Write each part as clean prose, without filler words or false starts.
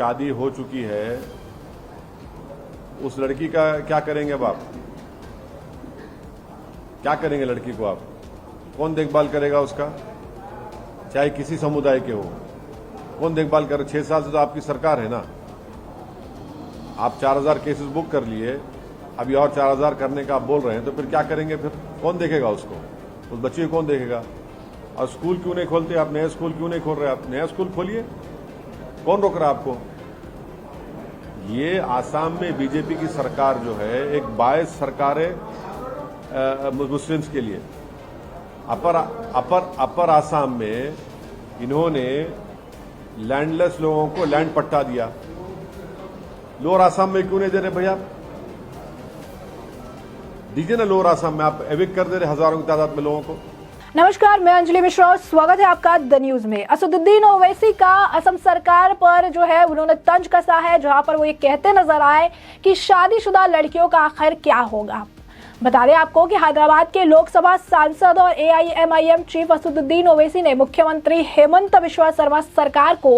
शादी हो चुकी है उस लड़की का क्या करेंगे अब आप? क्या करेंगे लड़की को आप? कौन देखभाल करेगा उसका? चाहे किसी समुदाय के हो, कौन देखभाल करे? 6 साल से तो आपकी सरकार है ना। आप 4000 केसेस बुक कर लिए, अभी और 4000 करने का आप बोल रहे हैं, तो फिर क्या करेंगे? फिर कौन देखेगा उसको? उस बच्चे को कौन देखेगा? और स्कूल क्यों नहीं खोलते आप? नया स्कूल क्यों नहीं खोल रहे आप? नया स्कूल खोलिए, कौन रोक रहा है आपको? ये आसाम में बीजेपी की सरकार जो है एक बायस सरकार है मुस्लिम्स के लिए। अपर आसाम में इन्होंने लैंडलेस लोगों को लैंड पट्टा दिया, लोअर आसाम में क्यों नहीं दे रहे भैया? दीजिए ना, लोअर आसाम में आप एविक्ट कर दे रहे हजारों की तादाद में लोगों को। नमस्कार, मैं अंजलि मिश्रा और स्वागत है आपका द न्यूज में। असदुद्दीन ओवैसी का असम सरकार पर जो है उन्होंने तंज कसा है, जहां पर वो ये कहते नजर आए कि शादीशुदा लड़कियों का आखिर क्या होगा। बता दें आपको कि हैदराबाद के लोकसभा सांसद और AIMIM चीफ असदुद्दीन ओवैसी ने मुख्यमंत्री हेमंत बिश्वा शर्मा सरकार को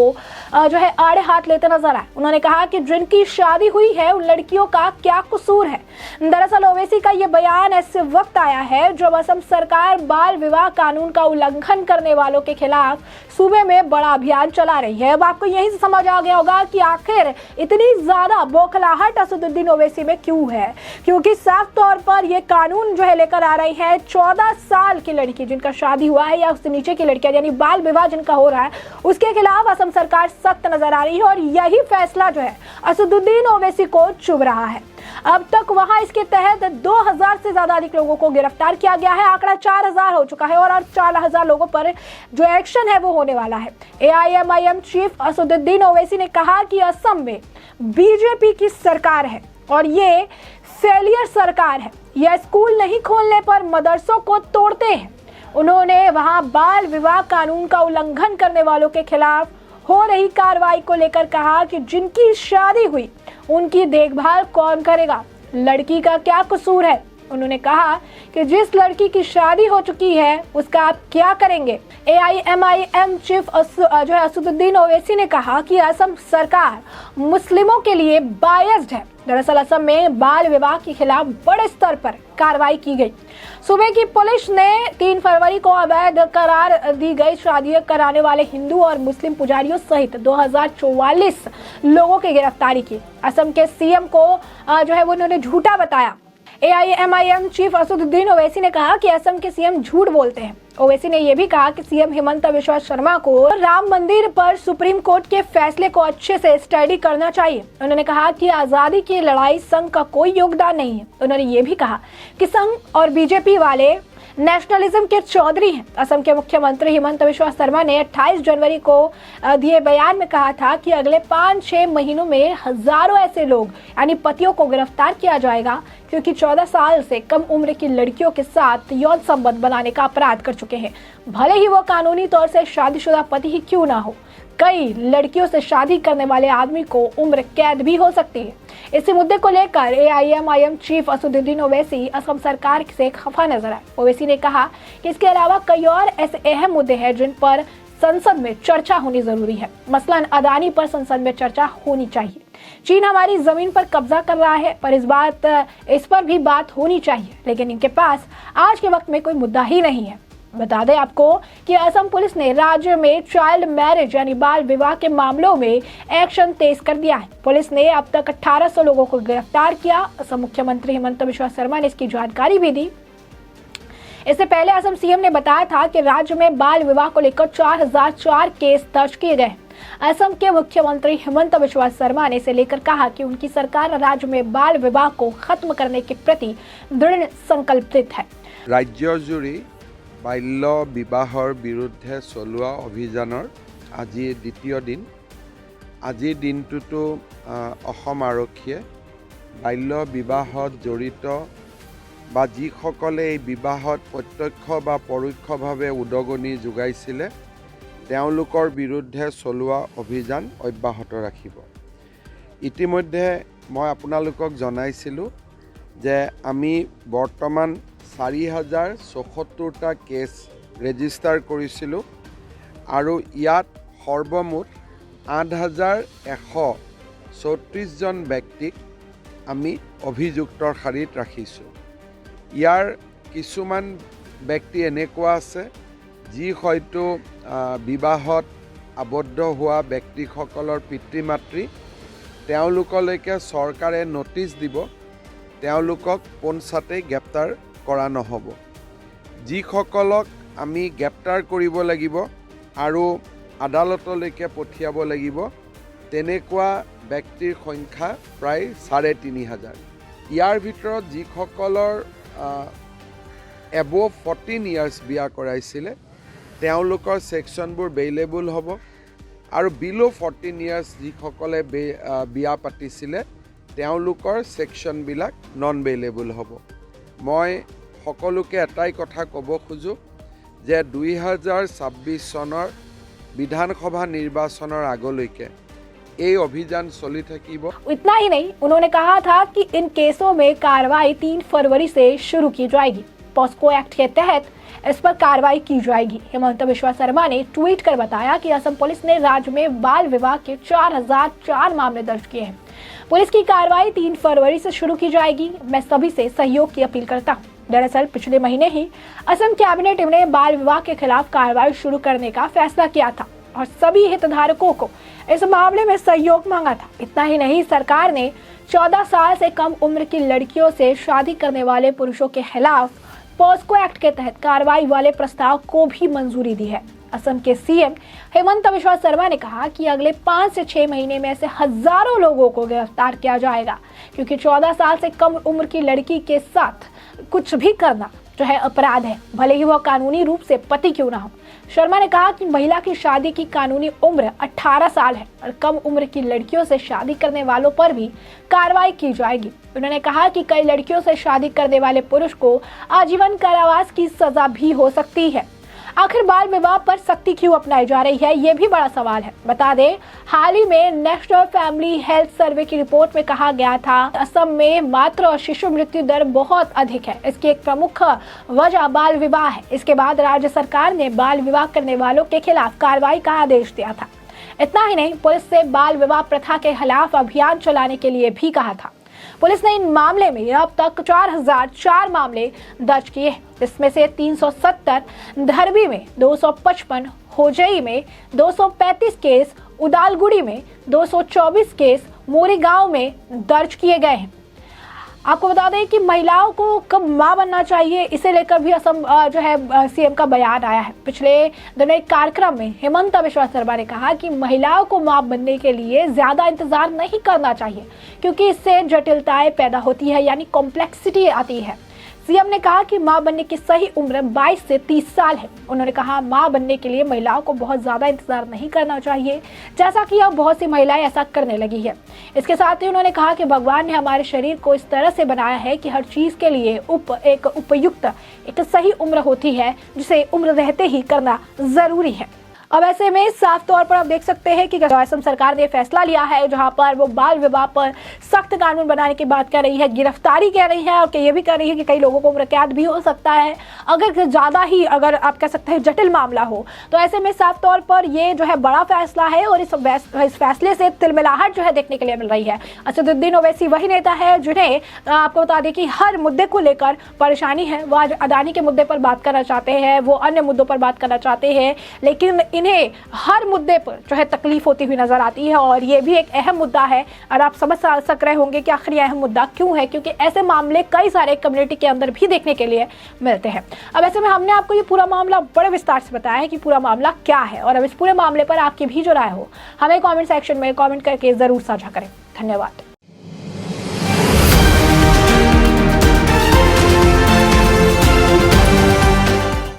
जो है आड़े हाथ लेते नजर आए। उन्होंने कहा कि जिनकी शादी हुई है उन लड़कियों का क्या कसूर है। दरअसल ओवैसी का ये बयान ऐसे वक्त आया है जब असम सरकार बाल विवाह कानून का उल्लंघन करने वालों के खिलाफ सूबे में बड़ा अभियान चला रही है। अब आपको यहीं से समझ आ गया होगा कि आखिर इतनी ज्यादा बौखलाहट असदुद्दीन ओवैसी में क्यों है, क्योंकि साफ तौर पर ये कानून जो है लेकर आ रही है 14 साल की लड़की जिनका शादी हुआ है या उससे नीचे की लड़कियां, यानी बाल विवाह जिनका हो रहा है, उसके खिलाफ असम सरकार सख्त नजर आ रही है। और यही फैसला जो है असदुद्दीन ओवैसी को चुभ रहा है। अब तक वहां इसके तहत 2000 से ज्यादा अधिक लोगों को गिरफ्तार किया गया है। आंकड़ा 4000 हो चुका है और 4000 लोगों पर जो एक्शन है वो होने वाला है। AIMIM चीफ असदुद्दीन ओवैसी ने कहा कि असम में बीजेपी की सरकार है और ये फेलियर सरकार है। यह स्कूल नहीं खोलने पर मदरसों को तोड़ते हैं। उन्होंने वहां बाल विवाह कानून का उल्लंघन करने वालों के खिलाफ हो रही कार्रवाई को लेकर कहा कि जिनकी शादी हुई उनकी देखभाल कौन करेगा, लड़की का क्या कसूर है। उन्होंने कहा कि जिस लड़की की शादी हो चुकी है उसका आप क्या करेंगे। AIMIM चीफ जो है असदुद्दीन ओवैसी ने कहा कि असम सरकार मुस्लिमों के लिए बायस्ड है। दरअसल असम में बाल विवाह के खिलाफ बड़े स्तर पर कार्रवाई की गई। सूबे की पुलिस ने 3 फरवरी को अवैध करार दी गई शादी कराने वाले हिंदू और मुस्लिम पुजारियों सहित 2044 लोगों की गिरफ्तारी की। असम के CM को जो है वो उन्होंने झूठा बताया। AIMIM चीफ असदुद्दीन ओवैसी ने कहा कि असम के CM झूठ बोलते हैं। ओवैसी ने यह भी कहा कि CM हेमंत बिश्वा शर्मा को राम मंदिर पर सुप्रीम कोर्ट के फैसले को अच्छे से स्टडी करना चाहिए। उन्होंने कहा कि आजादी की लड़ाई संघ का कोई योगदान नहीं है। उन्होंने ये भी कहा कि संघ और बीजेपी वाले नेशनलिज्म के चौधरी हैं। असम के मुख्यमंत्री हेमंत बिश्वा शर्मा ने 28 जनवरी को दिए बयान में कहा था कि अगले 5-6 महीनों में हजारों ऐसे लोग यानी पतियों को गिरफ्तार किया जाएगा क्योंकि 14 साल से कम उम्र की लड़कियों के साथ यौन संबंध बनाने का अपराध कर चुके हैं, भले ही वो कानूनी तौर से शादीशुदा पति ही क्यों ना हो। कई लड़कियों से शादी करने वाले आदमी को उम्र कैद भी हो सकती है। इसी मुद्दे को लेकर AIMIM चीफ असदुद्दीन ओवैसी असम सरकार से खफा नजर आए। ओवैसी ने कहा कि इसके अलावा कई और ऐसे अहम मुद्दे हैं जिन पर संसद में चर्चा होनी जरूरी है। मसलन अदानी पर संसद में चर्चा होनी चाहिए। चीन हमारी जमीन पर कब्जा कर रहा है पर इस पर भी बात होनी चाहिए, लेकिन इनके पास आज के वक्त में कोई मुद्दा ही नहीं है। बता दें आपको कि असम पुलिस ने राज्य में चाइल्ड मैरिज यानी बाल विवाह के मामलों में एक्शन तेज कर दिया है। पुलिस ने अब तक 1800 लोगों को गिरफ्तार किया। असम मुख्यमंत्री हेमंत बिश्वा शर्मा ने इसकी जानकारी भी दी। इससे पहले असम CM ने बताया था कि राज्य में बाल विवाह को लेकर 4004 केस दर्ज किए गए। असम के मुख्यमंत्री हेमंत बिश्वा शर्मा ने इसे लेकर कहा कि उनकी सरकार राज्य में बाल विवाह को खत्म करने के प्रति दृढ़ संकल्पित है। राज्य जुरी बाल्य विवाहर विरुद्धे चलोৱা अभियाনৰ আজি द्वितीय दिन। আজিৰ দিনটোতো অসম আৰক্ষীয়ে বাল্য বিবাহত জড়িত বা যিসকলে এই বিবাহত প্ৰত্যক্ষ বা পৰোক্ষভাৱে উদগনি যোগাইছিলে তেওঁলোকৰ বিৰুদ্ধে চলোৱা অভিযান অব্যাহত ৰাখিব। ইতিমধ্যে মই আপোনালোকক জনাইছিলোঁ যে আমি বৰ্তমান 4074টা কেছ ৰেজিষ্টাৰ কৰিছিলোঁ আৰু ইয়াত সৰ্বমুঠ 8,134জন ব্যক্তিক আমি অভিযুক্তৰ শাৰীত ৰাখিছোঁ। ইয়াৰ কিছুমান ব্যক্তি এনেকুৱা আছে যি হয়তো বিবাহত আবদ্ধ হোৱা ব্যক্তিসকলৰ পিতৃ মাতৃ, তেওঁলোকলৈকে চৰকাৰে নটিচ দিব, তেওঁলোকক পোনছাতেই গ্ৰেপ্তাৰ কৰা নহ'ব। যিসকলক আমি গ্ৰেপ্তাৰ কৰিব লাগিব আৰু আদালতলৈকে পঠিয়াব লাগিব, তেনেকুৱা ব্যক্তিৰ সংখ্যা প্ৰায় 3,500। ইয়াৰ ভিতৰত যিসকলৰ এবভ 14 ইয়াৰ্ছ বিয়া কৰাইছিলে তেওঁলোকৰ ছেকশ্যনবোৰ বেইলেবল হ'ব, আৰু বিল' 14 ইয়াৰ্ছ যিসকলে বিয়া পাতিছিলে তেওঁলোকৰ ছেকশ্যনবিলাক নন বেইলেবল হ'ব। মই সকলোকে এটাই কথা ক'ব খোজোঁ যে 2026 চনৰ विधानसभा निर्वाचনৰ আগলৈকে এই অভিযান চলি থাকিব। इतना ही नहीं, उन्होंने कहा था कि इन केसों में कार्रवाई 3 फरवरी से शुरू की जाएगी। पॉस्को एक्ट के तहत इस पर कार्रवाई की जाएगी। हेमंत बिश्वा शर्मा ने ट्वीट कर बताया कि असम पुलिस ने राज्य में बाल विवाह के 4004 मामले दर्ज किए हैं। पुलिस की कार्रवाई 3 फरवरी से शुरू की जाएगी। मैं सभी से सहयोग की अपील करता हूँ। दरअसल पिछले महीने ही असम कैबिनेट ने बाल विवाह के खिलाफ कार्रवाई शुरू करने का फैसला किया था और सभी हितधारकों को इस मामले में सहयोग मांगा था। इतना ही नहीं, सरकार ने 14 साल से कम उम्र की लड़कियों से शादी करने वाले पुरुषों के खिलाफ पॉस्को एक्ट के तहत कार्रवाई वाले प्रस्ताव को भी मंजूरी दी है। असम के सीएम हेमंत बिश्वा शर्मा ने कहा कि अगले 5 से 6 महीने में ऐसे हजारों लोगों को गिरफ्तार किया जाएगा, क्योंकि 14 साल से कम उम्र की लड़की के साथ कुछ भी करना जो है अपराध है, भले ही वह कानूनी रूप से पति क्यों ना हो। शर्मा ने कहा कि महिला की शादी की कानूनी उम्र 18 साल है और कम उम्र की लड़कियों से शादी करने वालों पर भी कार्रवाई की जाएगी। उन्होंने कहा कि कई लड़कियों से शादी करने वाले पुरुष को आजीवन कारावास की सजा भी हो सकती है। आखिर बाल विवाह पर सख्ती क्यों अपनाई जा रही है, ये भी बड़ा सवाल है। बता दें, हाल ही में नेशनल फैमिली हेल्थ सर्वे की रिपोर्ट में कहा गया था असम में मातृ और शिशु मृत्यु दर बहुत अधिक है। इसकी एक प्रमुख वजह बाल विवाह है। इसके बाद राज्य सरकार ने बाल विवाह करने वालों के खिलाफ कार्रवाई का आदेश दिया था। इतना ही नहीं, पुलिस से बाल विवाह प्रथा के खिलाफ अभियान चलाने के लिए भी कहा था। पुलिस ने इन मामले में अब तक 4004 मामले दर्ज किए हैं, जिसमें से 370 धरबी में, 255 होजई में, 235 केस उदालगुड़ी में, 224 केस मोरीगांव में दर्ज किए गए हैं। आपको बता दें कि महिलाओं को कब मां बनना चाहिए, इसे लेकर भी असम जो है सीएम का बयान आया है। पिछले दिनों एक कार्यक्रम में हेमंत बिश्वा शर्मा ने कहा कि महिलाओं को मां बनने के लिए ज्यादा इंतजार नहीं करना चाहिए, क्योंकि इससे जटिलताएं पैदा होती है, यानी कॉम्प्लेक्सिटी आती है। सीएम ने कहा कि मां बनने की सही उम्र 22 से 30 साल है। उन्होंने कहा मां बनने के लिए महिलाओं को बहुत ज्यादा इंतजार नहीं करना चाहिए, जैसा कि अब बहुत सी महिलाएं ऐसा करने लगी है। इसके साथ ही उन्होंने कहा कि भगवान ने हमारे शरीर को इस तरह से बनाया है कि हर चीज के लिए एक उपयुक्त एक सही उम्र होती है, जिसे उम्र रहते ही करना जरूरी है। अब ऐसे में साफ तौर पर आप देख सकते हैं कि असम सरकार ने फैसला लिया है, जहां पर वो बाल विवाह पर सख्त कानून बनाने की बात कर रही है, गिरफ्तारी कह रही है और ये भी कर रही है कि कई लोगों को उम्र कैद भी हो सकता है अगर ज्यादा ही, अगर आप कह सकते हैं जटिल मामला हो। तो ऐसे में साफ तौर पर ये जो है बड़ा फैसला है और इस फैसले से तिलमिलाहट जो है देखने के लिए मिल रही है। असदुद्दीन ओवैसी वही नेता है जिन्हें आपको बता दें कि हर मुद्दे को लेकर परेशानी है। वो आज अदानी के मुद्दे पर बात करना चाहते हैं, वो अन्य मुद्दों पर बात करना चाहते हैं, लेकिन इन्हें हर मुद्दे पर जो है तकलीफ होती हुई नजर आती है। और ये भी एक अहम मुद्दा है और आप समझ सक रहे होंगे कि आखिर ये अहम मुद्दा क्यों है, क्योंकि ऐसे मामले कई सारे कम्युनिटी के अंदर भी देखने के लिए मिलते हैं। अब ऐसे में हमने आपको ये पूरा मामला बड़े विस्तार से बताया है कि पूरा मामला क्या है, और अब इस पूरे मामले पर आपकी भी जो राय हो हमें कमेंट सेक्शन में कमेंट करके जरूर साझा करें। धन्यवाद।